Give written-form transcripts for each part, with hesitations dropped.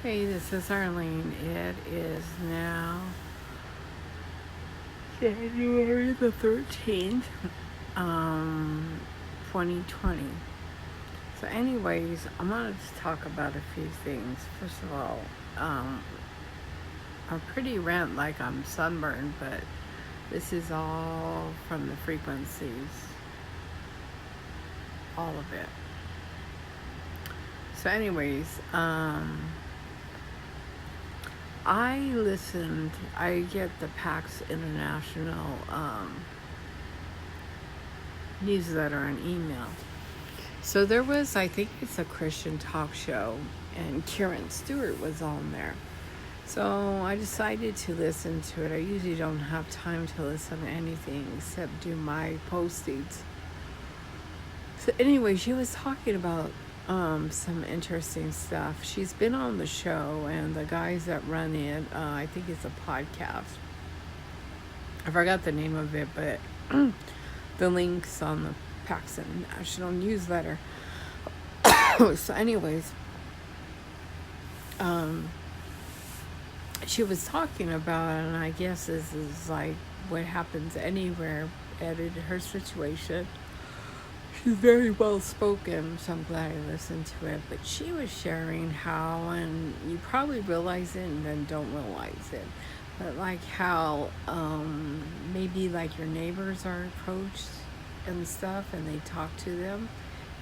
Hey, this is Arlene. It is now January the 13th, 2020. So anyways, I wanted to talk about a few things. First of all, I'm pretty rent like I'm sunburned, but this is all from the frequencies. All of it. So anyways, I get the PAX International newsletter and email. So there was, I think it's a Christian talk show, and Karen Stewart was on there. So I decided to listen to it. I usually don't have time to listen to anything except do my postings. So anyway, she was talking about some interesting stuff. She's been on the show, and the guys that run it, I think it's a podcast. I forgot the name of it, but the link's on the PAX International newsletter. So anyways, she was talking about, and I guess this is like what happens anywhere at her situation. She's very well spoken, so I'm glad I listened to it. But she was sharing how, and you probably realize it and then don't realize it, but like how maybe like your neighbors are approached and stuff, and they talk to them,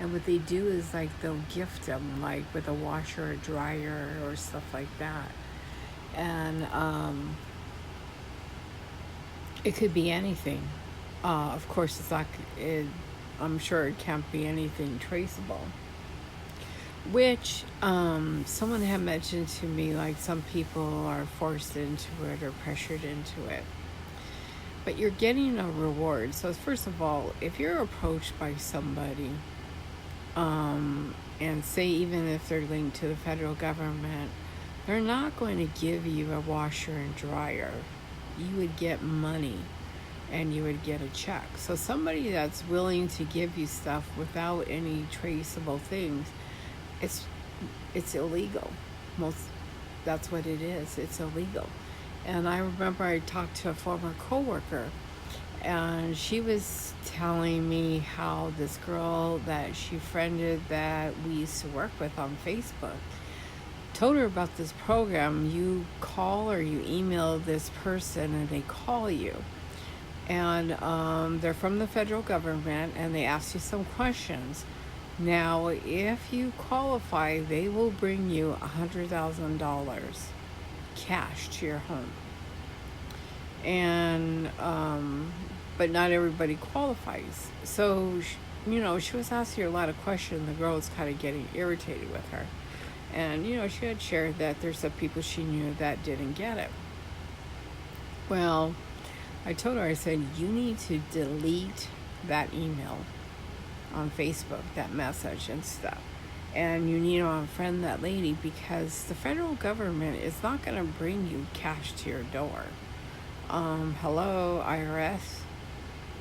and what they do is like they'll gift them like with a washer or dryer or stuff like that. And it could be anything. Of course, it's not. I'm sure it can't be anything traceable. Which someone had mentioned to me, like some people are forced into it or pressured into it. But you're getting a reward. So first of all, if you're approached by somebody, and say even if they're linked to the federal government, they're not going to give you a washer and dryer. You would get money and you would get a check. So somebody that's willing to give you stuff without any traceable things, it's illegal. That's what it is. It's illegal. And I remember I talked to a former coworker, and she was telling me how this girl that she friended that we used to work with on Facebook told her about this program. You call or you email this person and they call you, and they're from the federal government, and they ask you some questions. Now if you qualify, they will bring you $100,000 cash to your home. And but not everybody qualifies. So she was asking her a lot of questions. The girl was kind of getting irritated with her. And, she had shared that there's some people she knew that didn't get it. Well, I told her, I said, you need to delete that email on Facebook, that message and stuff. And you need to unfriend that lady, because the federal government is not going to bring you cash to your door. Hello, IRS.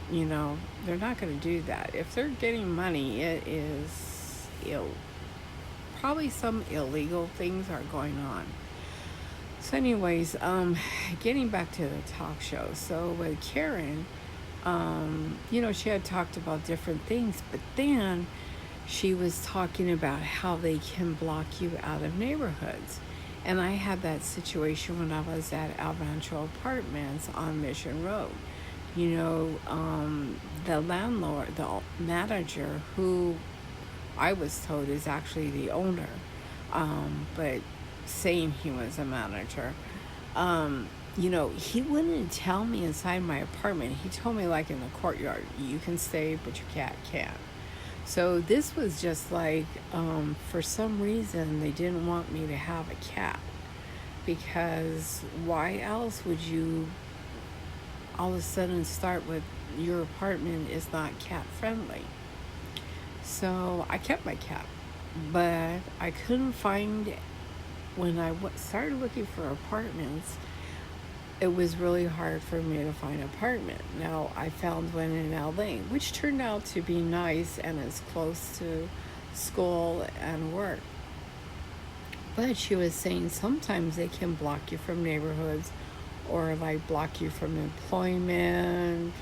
They're not going to do that. If they're getting money, it is probably some illegal things are going on. So anyways, getting back to the talk show. So with Karen, she had talked about different things, but then she was talking about how they can block you out of neighborhoods. And I had that situation when I was at El Rancho Apartments on Mission Road. The landlord, the manager, who I was told is actually the owner, but saying he was a manager, he wouldn't tell me inside my apartment. He told me like in the courtyard, you can stay, but your cat can't. So this was just like, for some reason, they didn't want me to have a cat, because why else would you all of a sudden start with your apartment is not cat friendly? So I kept my cat, but I couldn't find, when I started looking for apartments, it was really hard for me to find an apartment. Now I found one in LA, which turned out to be nice and is close to school and work. But she was saying sometimes they can block you from neighborhoods or like block you from employment,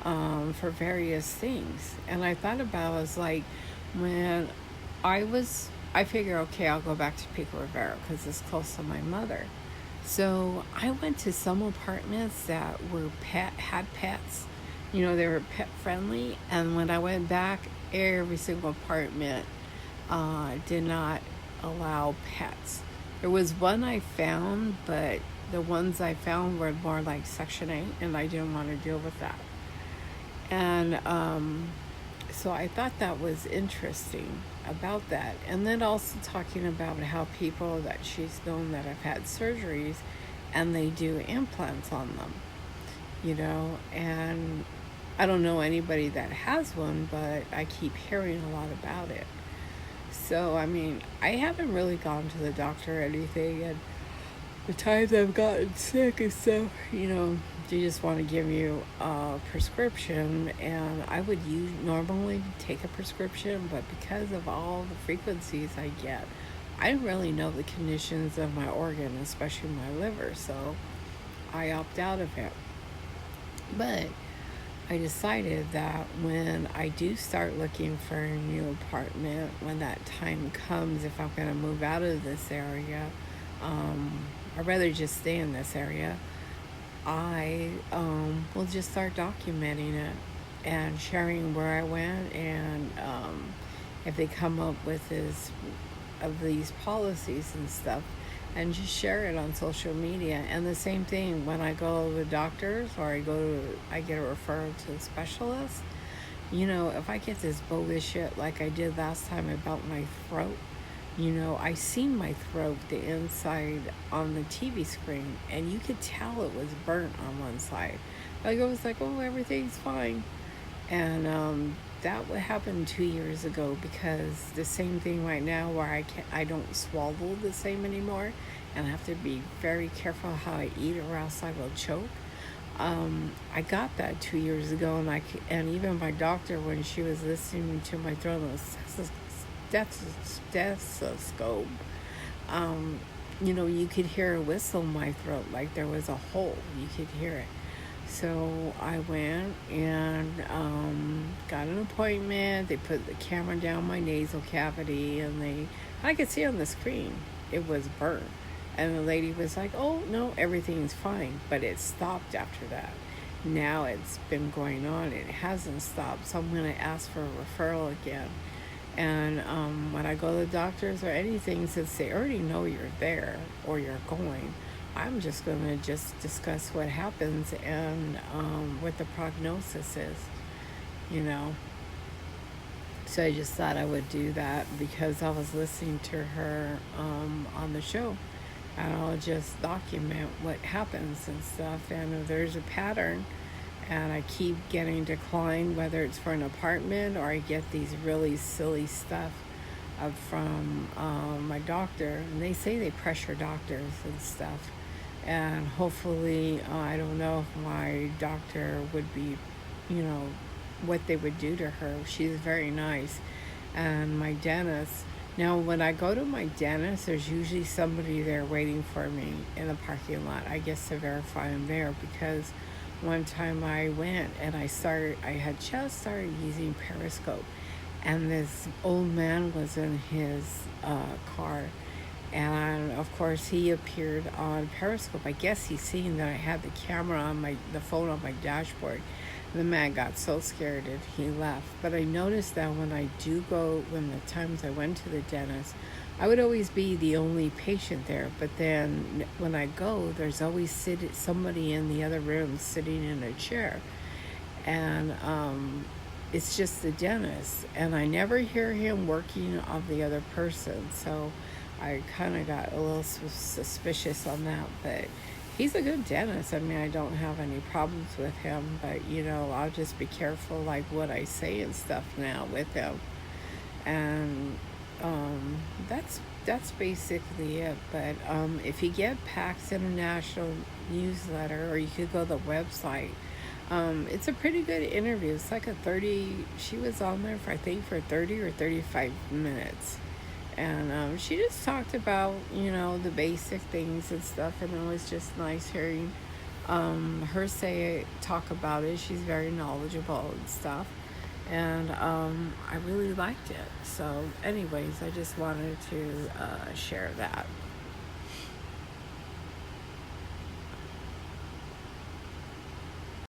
for various things. And I thought about it, I was like, when I figure, okay, I'll go back to Pico Rivera because it's close to my mother. So I went to some apartments that were had pets. They were pet friendly. And when I went back, every single apartment did not allow pets. There was one I found, but the ones I found were more like Section 8, and I didn't want to deal with that. And so I thought that was interesting about that. And then also talking about how people that she's known that have had surgeries and they do implants on them, and I don't know anybody that has one, but I keep hearing a lot about it. So, I mean, I haven't really gone to the doctor or anything, and the times I've gotten sick and stuff, they just want to give you a prescription, and I would normally take a prescription, but because of all the frequencies I get, I don't really know the conditions of my organ, especially my liver, so I opt out of it. But I decided that when I do start looking for a new apartment, when that time comes, if I'm going to move out of this area, I'd rather just stay in this area. I will just start documenting it and sharing where I went, and if they come up with these policies and stuff, and just share it on social media. And the same thing when I go to the doctors or I get a referral to a specialist. If I get this bogus shit like I did last time about my throat, I seen my throat, the inside on the TV screen, and you could tell it was burnt on one side. Like, I was like, oh, everything's fine. And that would happen 2 years ago, because the same thing right now where I don't swallow the same anymore, and I have to be very careful how I eat or else I will choke. I got that 2 years ago, and even my doctor, when she was listening to my throat on the stethoscope, you could hear a whistle in my throat, like there was a hole. You could hear it. So I went and got an appointment. They put the camera down my nasal cavity, and I could see on the screen it was burnt. And the lady was like, oh, no, everything's fine. But it stopped after that. Now it's been going on. It hasn't stopped. So I'm going to ask for a referral again. And when I go to the doctors or anything, since they already know you're there or you're going, I'm just going to just discuss what happens and what the prognosis is, So I just thought I would do that because I was listening to her on the show. And I'll just document what happens and stuff. And if there's a pattern and I keep getting declined, whether it's for an apartment or I get these really silly stuff from my doctor, and they say they pressure doctors and stuff. And hopefully, I don't know if my doctor would be, what they would do to her. She's very nice. And my dentist, now when I go to my dentist, there's usually somebody there waiting for me in the parking lot, I guess, to verify I'm there, because one time I went and I had just started using Periscope, and this old man was in his car. And of course, he appeared on Periscope. I guess he's seen that I had the camera on the phone on my dashboard. The man got so scared that he left. But I noticed that when the times I went to the dentist, I would always be the only patient there. But then when I go, there's always somebody in the other room sitting in a chair. And it's just the dentist. And I never hear him working on the other person. So I kind of got a little suspicious on that, but he's a good dentist. I mean, I don't have any problems with him, but I'll just be careful, like what I say and stuff now with him. And that's basically it. But if you get PAX International newsletter, or you could go to the website, it's a pretty good interview. It's like she was on there for, I think, for 30 or 35 minutes. And she just talked about, the basic things and stuff, and it was just nice hearing her talk about it. She's very knowledgeable and stuff, and I really liked it. So anyways, I just wanted to share that.